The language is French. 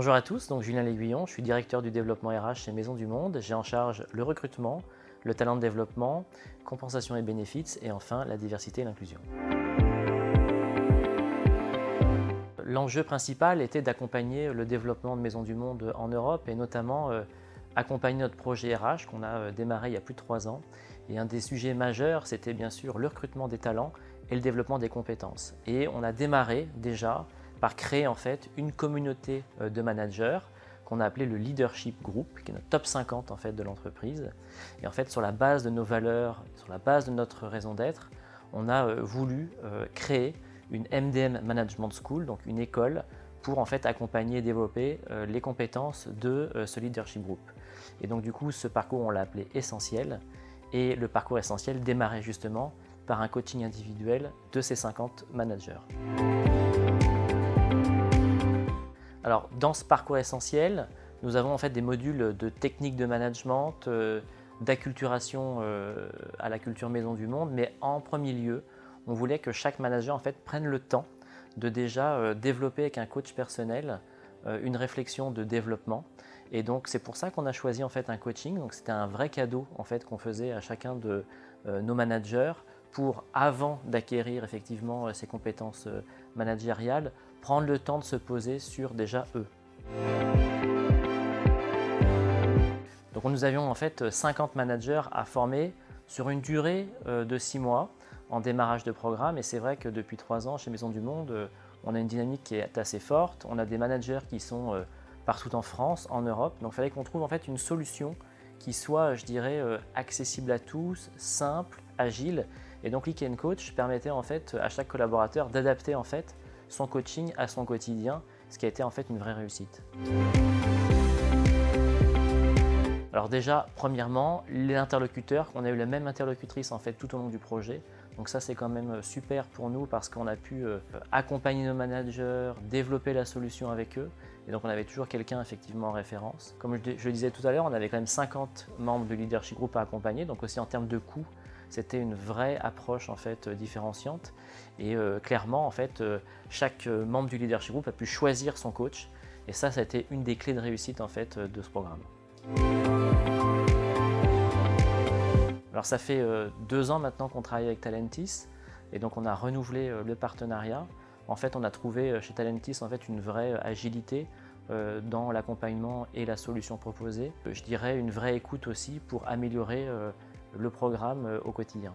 Bonjour à tous, donc Julien L'Aiguillon, je suis directeur du développement RH chez Maisons du Monde. J'ai en charge le recrutement, le talent de développement, compensation et bénéfices et enfin la diversité et l'inclusion. L'enjeu principal était d'accompagner le développement de Maisons du Monde en Europe et notamment accompagner notre projet RH qu'on a démarré il y a plus de 3 ans. Et un des sujets majeurs, c'était bien sûr le recrutement des talents et le développement des compétences. Et on a démarré déjà par créer en fait une communauté de managers qu'on a appelé le Leadership Group, qui est notre top 50 en fait de l'entreprise. Et en fait, sur la base de nos valeurs, sur la base de notre raison d'être, on a voulu créer une MDM Management School, donc une école pour en fait accompagner et développer les compétences de ce Leadership Group. Et donc du coup, ce parcours, on l'a appelé Essentiel. Et le parcours Essentiel démarrait justement par un coaching individuel de ces 50 managers. Alors, dans ce parcours Essentiel, nous avons en fait des modules de technique de management, d'acculturation à la culture Maison du Monde, mais en premier lieu, on voulait que chaque manager en fait prenne le temps de déjà développer avec un coach personnel une réflexion de développement. Et donc c'est pour ça qu'on a choisi en fait un coaching. Donc c'était un vrai cadeau en fait qu'on faisait à chacun de nos managers pour, avant d'acquérir effectivement ces compétences managériales, prendre le temps de se poser sur déjà eux. Donc nous avions en fait 50 managers à former sur une durée de 6 mois en démarrage de programme. Et c'est vrai que depuis 3 ans chez Maison du Monde, on a une dynamique qui est assez forte. On a des managers qui sont partout en France, en Europe. Donc il fallait qu'on trouve en fait une solution qui soit, je dirais, accessible à tous, simple, agile. Et donc Leak & Coach permettait en fait à chaque collaborateur d'adapter en fait son coaching à son quotidien, ce qui a été en fait une vraie réussite. Alors déjà, premièrement, les interlocuteurs, on a eu la même interlocutrice en fait tout au long du projet. Donc ça c'est quand même super pour nous parce qu'on a pu accompagner nos managers, développer la solution avec eux. Et donc on avait toujours quelqu'un effectivement en référence. Comme je le disais tout à l'heure, on avait quand même 50 membres du Leadership Group à accompagner. Donc aussi en termes de coûts, c'était une vraie approche en fait différenciante. Et clairement en fait, chaque membre du Leadership Group a pu choisir son coach. Et ça a été une des clés de réussite en fait de ce programme. Alors ça fait 2 ans maintenant qu'on travaille avec Talentis et donc on a renouvelé le partenariat. En fait, on a trouvé chez Talentis en fait une vraie agilité dans l'accompagnement et la solution proposée. Je dirais une vraie écoute aussi pour améliorer le programme au quotidien.